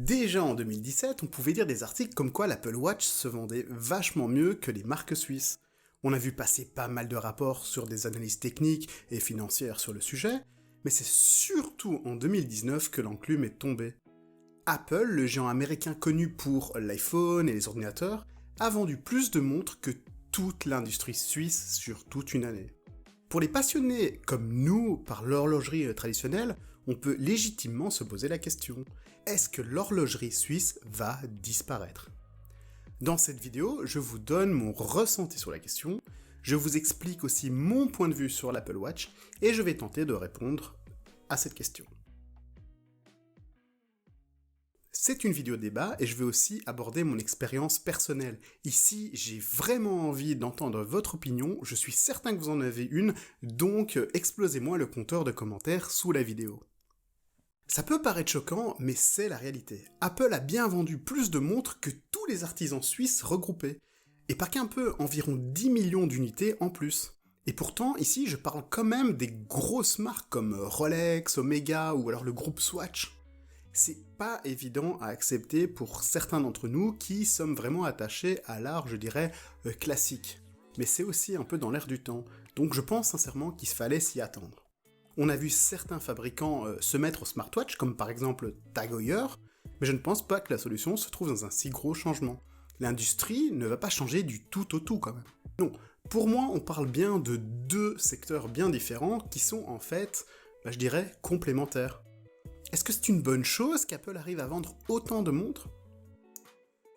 Déjà en 2017, on pouvait lire des articles comme quoi l'Apple Watch se vendait vachement mieux que les marques suisses. On a vu passer pas mal de rapports sur des analyses techniques et financières sur le sujet, mais c'est surtout en 2019 que l'enclume est tombée. Apple, le géant américain connu pour l'iPhone et les ordinateurs, a vendu plus de montres que toute l'industrie suisse sur toute une année. Pour les passionnés comme nous par l'horlogerie traditionnelle, on peut légitimement se poser la question, est-ce que l'horlogerie suisse va disparaître ? Dans cette vidéo, je vous donne mon ressenti sur la question, je vous explique aussi mon point de vue sur l'Apple Watch, et je vais tenter de répondre à cette question. C'est une vidéo débat et je vais aussi aborder mon expérience personnelle. Ici, j'ai vraiment envie d'entendre votre opinion, je suis certain que vous en avez une, donc explosez-moi le compteur de commentaires sous la vidéo. Ça peut paraître choquant, mais c'est la réalité. Apple a bien vendu plus de montres que tous les artisans suisses regroupés. Et pas qu'un peu, environ 10 millions d'unités en plus. Et pourtant, ici, je parle quand même des grosses marques comme Rolex, Omega ou alors le groupe Swatch. C'est pas évident à accepter pour certains d'entre nous qui sommes vraiment attachés à l'art, je dirais, classique. Mais c'est aussi un peu dans l'air du temps, donc je pense sincèrement qu'il fallait s'y attendre. On a vu certains fabricants se mettre au smartwatch, comme par exemple Tag Heuer, mais je ne pense pas que la solution se trouve dans un si gros changement. L'industrie ne va pas changer du tout au tout quand même. Non, pour moi on parle bien de deux secteurs bien différents qui sont en fait, je dirais, complémentaires. Est-ce que c'est une bonne chose qu'Apple arrive à vendre autant de montres ?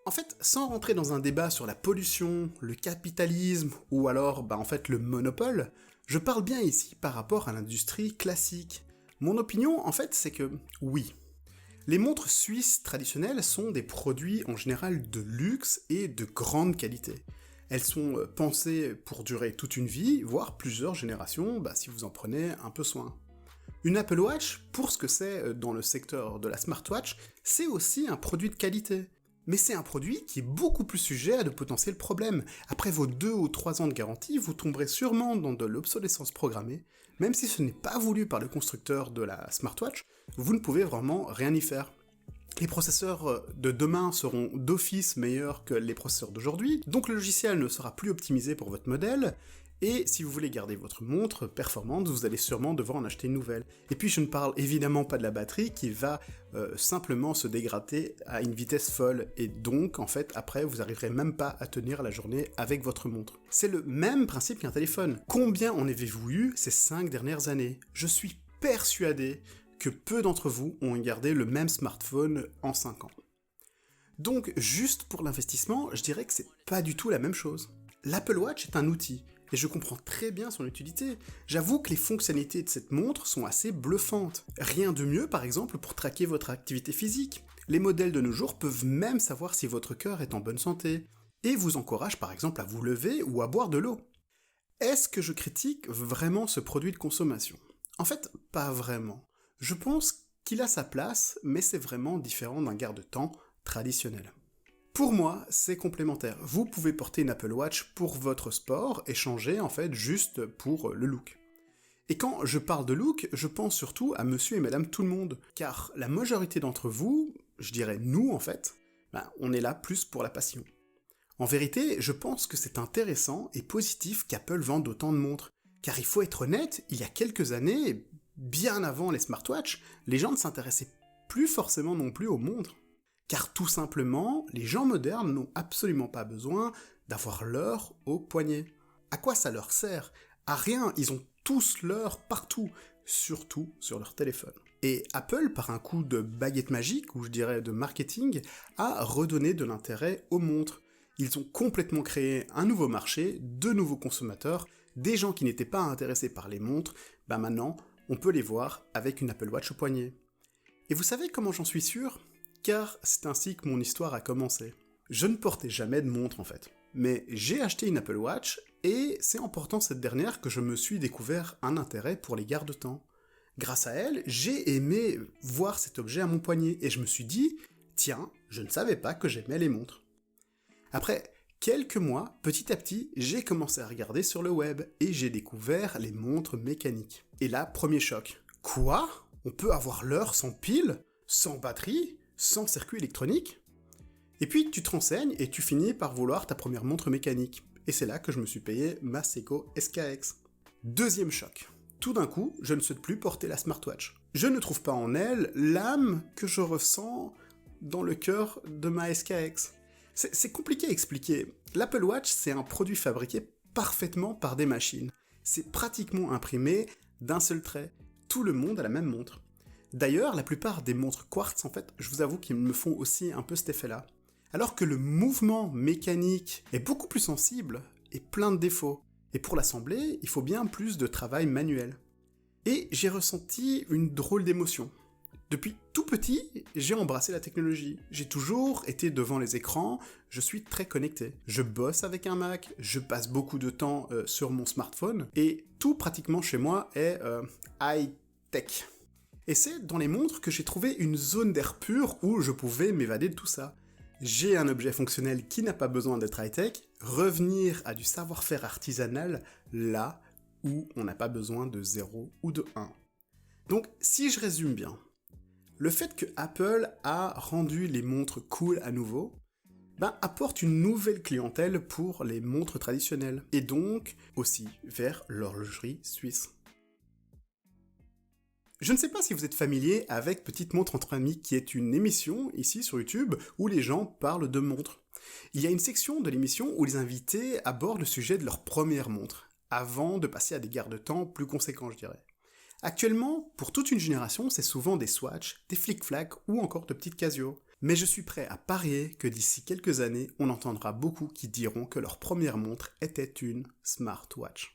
En fait, sans rentrer dans un débat sur la pollution, le capitalisme, ou alors, en fait, le monopole, je parle bien ici par rapport à l'industrie classique. Mon opinion, en fait, c'est que, oui, les montres suisses traditionnelles sont des produits en général de luxe et de grande qualité. Elles sont pensées pour durer toute une vie, voire plusieurs générations, si vous en prenez un peu soin. Une Apple Watch, pour ce que c'est dans le secteur de la smartwatch, c'est aussi un produit de qualité. Mais c'est un produit qui est beaucoup plus sujet à de potentiels problèmes. Après vos 2 ou 3 ans de garantie, vous tomberez sûrement dans de l'obsolescence programmée, même si ce n'est pas voulu par le constructeur de la smartwatch, vous ne pouvez vraiment rien y faire. Les processeurs de demain seront d'office meilleurs que les processeurs d'aujourd'hui, donc le logiciel ne sera plus optimisé pour votre modèle, et si vous voulez garder votre montre performante, vous allez sûrement devoir en acheter une nouvelle. Et puis je ne parle évidemment pas de la batterie qui va simplement se dégrader à une vitesse folle, et donc en fait après vous n'arriverez même pas à tenir la journée avec votre montre. C'est le même principe qu'un téléphone. Combien en avez-vous eu ces 5 dernières années ? Je suis persuadé que peu d'entre vous ont gardé le même smartphone en 5 ans. Donc juste pour l'investissement, je dirais que c'est pas du tout la même chose. L'Apple Watch est un outil, et je comprends très bien son utilité. J'avoue que les fonctionnalités de cette montre sont assez bluffantes. Rien de mieux par exemple pour traquer votre activité physique. Les modèles de nos jours peuvent même savoir si votre cœur est en bonne santé, et vous encouragent par exemple à vous lever ou à boire de l'eau. Est-ce que je critique vraiment ce produit de consommation ? En fait, pas vraiment. Je pense qu'il a sa place, mais c'est vraiment différent d'un garde-temps traditionnel. Pour moi, c'est complémentaire. Vous pouvez porter une Apple Watch pour votre sport et changer en fait juste pour le look. Et quand je parle de look, je pense surtout à monsieur et madame tout le monde, car la majorité d'entre vous, je dirais nous en fait, on est là plus pour la passion. En vérité, je pense que c'est intéressant et positif qu'Apple vende autant de montres, car il faut être honnête, il y a quelques années, bien avant les smartwatches, les gens ne s'intéressaient plus forcément non plus aux montres. Car tout simplement, les gens modernes n'ont absolument pas besoin d'avoir l'heure au poignet. À quoi ça leur sert ? À rien, ils ont tous l'heure partout, surtout sur leur téléphone. Et Apple, par un coup de baguette magique, ou je dirais de marketing, a redonné de l'intérêt aux montres. Ils ont complètement créé un nouveau marché, de nouveaux consommateurs, des gens qui n'étaient pas intéressés par les montres, maintenant, on peut les voir avec une Apple Watch au poignet. Et vous savez comment j'en suis sûr ? Car c'est ainsi que mon histoire a commencé. Je ne portais jamais de montre en fait, mais j'ai acheté une Apple Watch et c'est en portant cette dernière que je me suis découvert un intérêt pour les garde-temps. Grâce à elle, j'ai aimé voir cet objet à mon poignet et je me suis dit, tiens, je ne savais pas que j'aimais les montres. Après quelques mois, petit à petit, j'ai commencé à regarder sur le web et j'ai découvert les montres mécaniques. Et là, premier choc. Quoi ? On peut avoir l'heure sans pile ? Sans batterie ? sans circuit électronique. Et puis tu te renseignes et tu finis par vouloir ta première montre mécanique. Et c'est là que je me suis payé ma Seiko SKX. Deuxième choc. Tout d'un coup, je ne souhaite plus porter la smartwatch. Je ne trouve pas en elle l'âme que je ressens dans le cœur de ma SKX. C'est compliqué à expliquer. L'Apple Watch, c'est un produit fabriqué parfaitement par des machines. C'est pratiquement imprimé d'un seul trait. Tout le monde a la même montre. D'ailleurs, la plupart des montres quartz, en fait, je vous avoue qu'ils me font aussi un peu cet effet-là. Alors que le mouvement mécanique est beaucoup plus sensible et plein de défauts. Et pour l'assembler, il faut bien plus de travail manuel. Et j'ai ressenti une drôle d'émotion. Depuis tout petit, j'ai embrassé la technologie. J'ai toujours été devant les écrans, je suis très connecté. Je bosse avec un Mac, je passe beaucoup de temps sur mon smartphone, et tout pratiquement chez moi est high-tech. Et c'est dans les montres que j'ai trouvé une zone d'air pur où je pouvais m'évader de tout ça. J'ai un objet fonctionnel qui n'a pas besoin d'être high-tech, revenir à du savoir-faire artisanal là où on n'a pas besoin de 0 ou de 1. Donc si je résume bien, le fait que Apple a rendu les montres cool à nouveau, apporte une nouvelle clientèle pour les montres traditionnelles, et donc aussi vers l'horlogerie suisse. Je ne sais pas si vous êtes familier avec Petite Montre entre amis, qui est une émission ici sur YouTube où les gens parlent de montres. Il y a une section de l'émission où les invités abordent le sujet de leur première montre, avant de passer à des gares de temps plus conséquents, je dirais. Actuellement, pour toute une génération, c'est souvent des Swatch, des Flic-Flac ou encore de petites Casio. Mais je suis prêt à parier que d'ici quelques années, on entendra beaucoup qui diront que leur première montre était une smartwatch.